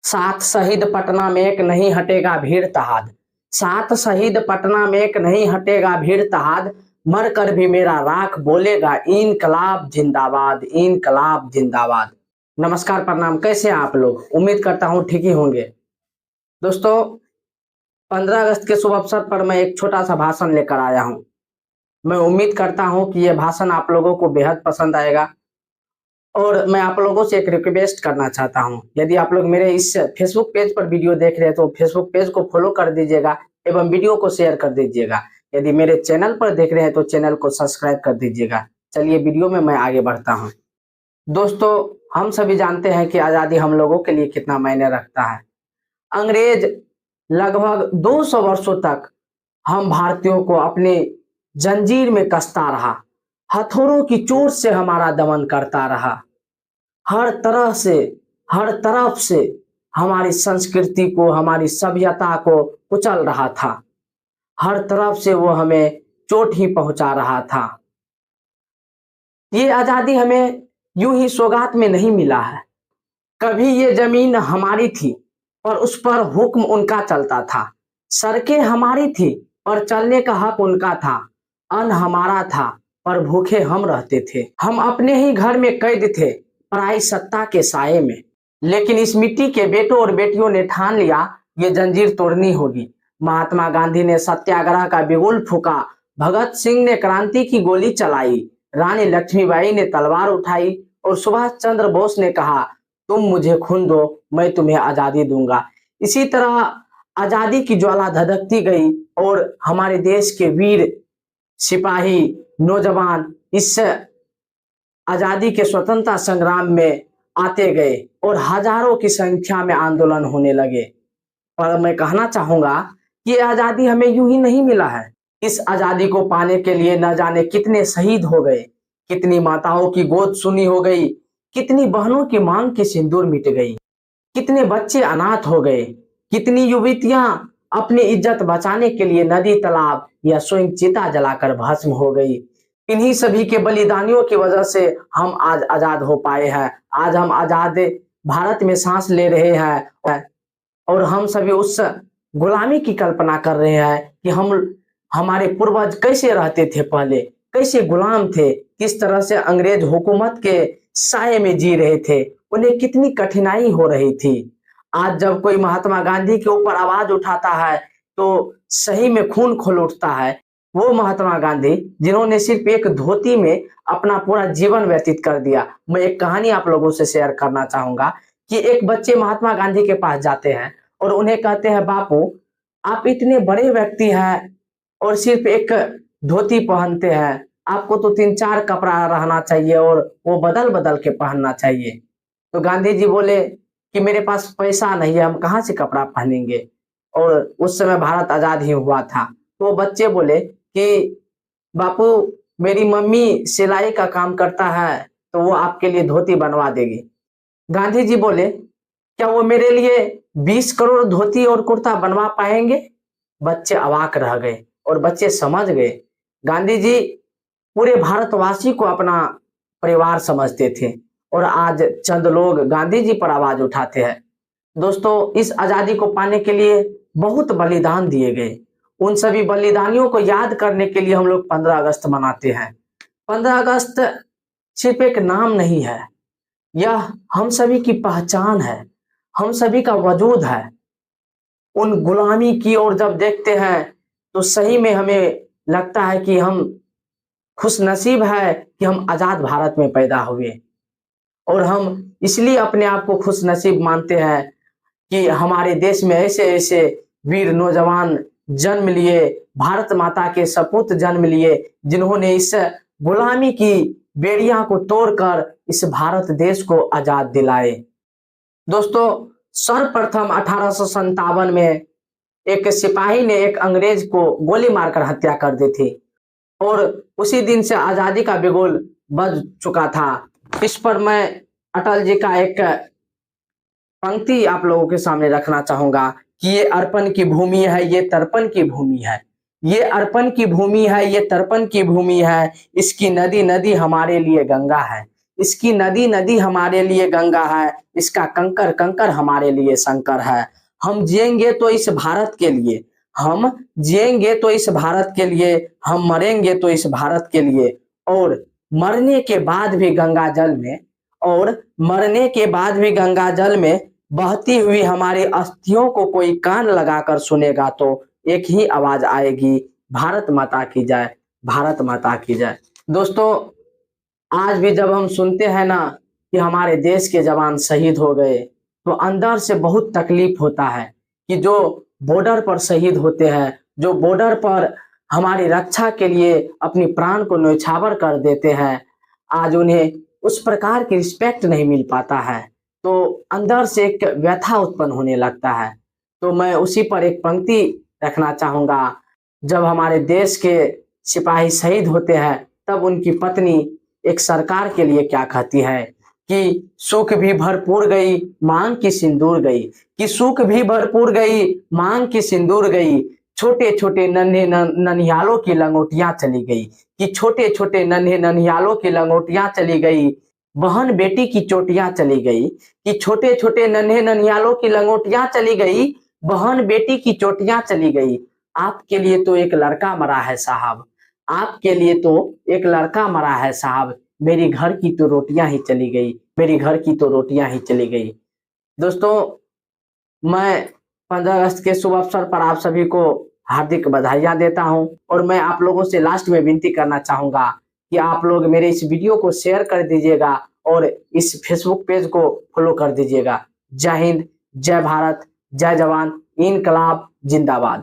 सात शहीद पटना में एक नहीं हटेगा भीड़ तहाद। सात शहीद पटना में एक नहीं हटेगा भीड़ तहाद। मर कर भी मेरा राख बोलेगा इनकलाब जिंदाबाद, इनकलाब जिंदाबाद। नमस्कार, प्रणाम। कैसे हैं आप लोग? उम्मीद करता हूं ठीक ही होंगे। दोस्तों, 15 अगस्त के शुभ अवसर पर मैं एक छोटा सा भाषण लेकर आया हूं। मैं उम्मीद करता हूं कि यह भाषण आप लोगों को बेहद पसंद आएगा और मैं आप लोगों से एक रिक्वेस्ट करना चाहता हूं। यदि आप लोग मेरे इस फेसबुक पेज पर वीडियो देख रहे हैं तो फेसबुक पेज को फॉलो कर दीजिएगा एवं वीडियो को शेयर कर दीजिएगा। यदि मेरे चैनल पर देख रहे हैं तो चैनल को सब्सक्राइब कर दीजिएगा। चलिए वीडियो में मैं आगे बढ़ता हूं। दोस्तों, हम सभी जानते हैं कि आज़ादी हम लोगों के लिए कितना मायने रखता है। अंग्रेज लगभग 200 वर्षों तक हम भारतीयों को अपने जंजीर में कसता रहा, हथौड़ों की चोट से हमारा दमन करता रहा। हर तरह से, हर तरफ से हमारी संस्कृति को, हमारी सभ्यता को कुचल रहा था। हर तरफ से वो हमें चोट ही पहुंचा रहा था। ये आजादी हमें यूं ही सौगात में नहीं मिला है। कभी ये जमीन हमारी थी पर उस पर हुक्म उनका चलता था। सड़कें हमारी थी पर चलने का हक उनका था। अन्न हमारा था पर भूखे हम रहते थे। हम अपने ही घर में कैद थे पराई सत्ता के साये में। लेकिन इस मिट्टी के बेटों और बेटियों ने ठान लिया ये जंजीर तोड़नी होगी। महात्मा गांधी ने सत्याग्रह का बिगुल फूका, भगत सिंह ने क्रांति की गोली चलाई, रानी लक्ष्मीबाई ने तलवार उठाई और सुभाष चंद्र बोस ने कहा, तुम मुझे खून दो, मैं तुम्हें आजादी दूंगा। इसी तरह आजादी की ज्वाला धधकती गई और हमारे देश के वीर सिपाही, नौजवान इस आजादी के स्वतंत्रता संग्राम में आते गए और हजारों की संख्या में आंदोलन होने लगे। पर मैं कहना चाहूंगा कि ये आजादी हमें यूं ही नहीं मिला है। इस आजादी को पाने के लिए न जाने कितने शहीद हो गए, कितनी माताओं की गोद सुनी हो गई, कितनी बहनों की मांग की सिंदूर मिट गई, कितने बच्चे अनाथ हो गए, कितनी युवतियां अपनी इज्जत बचाने के लिए नदी, तालाब या स्वयं चिता जलाकर भस्म हो गई। इन्हीं सभी के बलिदानियों की वजह से हम आज आजाद हो पाए हैं। आज हम आजाद भारत में सांस ले रहे हैं और हम सभी उस गुलामी की कल्पना कर रहे हैं कि हमारे पूर्वज कैसे रहते थे, पहले कैसे गुलाम थे, किस तरह से अंग्रेज हुकूमत के साये में जी रहे थे, उन्हें कितनी कठिनाई हो रही थी। आज जब कोई महात्मा गांधी के ऊपर आवाज उठाता है तो सही में खून खोल उठता है। वो महात्मा गांधी जिन्होंने सिर्फ एक धोती में अपना पूरा जीवन व्यतीत कर दिया। मैं एक कहानी आप लोगों से शेयर करना चाहूंगा कि एक बच्चे महात्मा गांधी के पास जाते हैं और उन्हें कहते हैं, बापू आप इतने बड़े व्यक्ति हैं और सिर्फ एक धोती पहनते हैं, आपको तो 3-4 कपड़ा रहना चाहिए और वो बदल बदल के पहनना चाहिए। तो गांधी जी बोले कि मेरे पास पैसा नहीं है, हम कहाँ से कपड़ा पहनेंगे। और उस समय भारत आजाद ही हुआ था। तो वो बच्चे बोले कि बापू मेरी मम्मी सिलाई का काम करता है तो वो आपके लिए धोती बनवा देगी। गांधी जी बोले, क्या वो मेरे लिए 20 करोड़ धोती और कुर्ता बनवा पाएंगे? बच्चे अवाक रह गए और बच्चे समझ गए। गांधी जी पूरे भारतवासी को अपना परिवार समझते थे और आज चंद लोग गांधी जी पर आवाज उठाते हैं। दोस्तों, इस आजादी को पाने के लिए बहुत बलिदान दिए गए। उन सभी बलिदानियों को याद करने के लिए हम लोग 15 अगस्त मनाते हैं। 15 अगस्त सिर्फ एक नाम नहीं है, यह हम सभी की पहचान है, हम सभी का वजूद है। उन गुलामी की ओर जब देखते हैं तो सही में हमें लगता है कि हम खुश नसीब है कि हम आजाद भारत में पैदा हुए और हम इसलिए अपने आप को खुश नसीब मानते हैं कि हमारे देश में ऐसे ऐसे वीर नौजवान जन्म लिए, भारत माता के सपूत जन्म लिए, जिन्होंने इस गुलामी की बेड़ियां को तोड़कर इस भारत देश को आजाद दिलाए। दोस्तों, सर्वप्रथम 1857 में एक सिपाही ने एक अंग्रेज को गोली मारकर हत्या कर दी थी और उसी दिन से आजादी का बिगुल बज चुका था। इस पर मैं अटल जी का एक पंक्ति आप लोगों के सामने रखना चाहूंगा कि ये अर्पण की भूमि है, ये तर्पण की भूमि है। ये अर्पण की भूमि है, ये तर्पण की भूमि है, इसकी नदी नदी हमारे लिए गंगा है। इसकी नदी नदी हमारे लिए गंगा है, इसका कंकर कंकर हमारे लिए शंकर है। हम जिएंगे तो इस भारत के लिए, हम जिएंगे तो इस भारत के लिए, हम मरेंगे तो इस भारत के लिए। और मरने के बाद भी गंगा जल में, और मरने के बाद भी गंगा जल में बहती हुई हमारी अस्थियों को कोई कान लगाकर सुनेगा तो एक ही आवाज आएगी, भारत माता की जय, भारत माता की जय। दोस्तों, आज भी जब हम सुनते हैं ना कि हमारे देश के जवान शहीद हो गए, तो अंदर से बहुत तकलीफ होता है कि जो बॉर्डर पर शहीद होते हैं, जो बॉर्डर पर हमारी रक्षा के लिए अपनी प्राण को न्यौछावर कर देते हैं, आज उन्हें उस प्रकार की रिस्पेक्ट नहीं मिल पाता है, तो अंदर से एक व्यथा उत्पन्न होने लगता है। तो मैं उसी पर एक पंक्ति रखना चाहूंगा। जब हमारे देश के सिपाही शहीद होते हैं, तब उनकी पत्नी एक सरकार के लिए क्या कहती है कि सुख भी भरपूर गई, मांग की सिंदूर गई, कि सुख भी भरपूर गई, मांग की सिंदूर गई, छोटे छोटे नन्हे ननिहालों की लंगोटियां चली गई, कि छोटे छोटे नन्हे ननिहालों की लंगोटियां चली गई, बहन बेटी की चोटियां चली गई, कि छोटे छोटे नन्हे ननिहालों की लंगोटियां चली गई, बहन बेटी की चोटियां चली गई। आपके लिए तो एक लड़का मरा है साहब, आपके लिए तो एक लड़का मरा है साहब, मेरी घर की तो रोटियां ही चली गई, मेरी घर की तो रोटियां ही चली गई। दोस्तों, मैं 15 अगस्त के शुभ अवसर पर आप सभी को हार्दिक बधाइयां देता हूं, और मैं आप लोगों से लास्ट में विनती करना चाहूंगा कि आप लोग मेरे इस वीडियो को शेयर कर दीजिएगा और इस फेसबुक पेज को फॉलो कर दीजिएगा। जय हिंद, जय भारत, जय जवान, इनकलाब जिंदाबाद।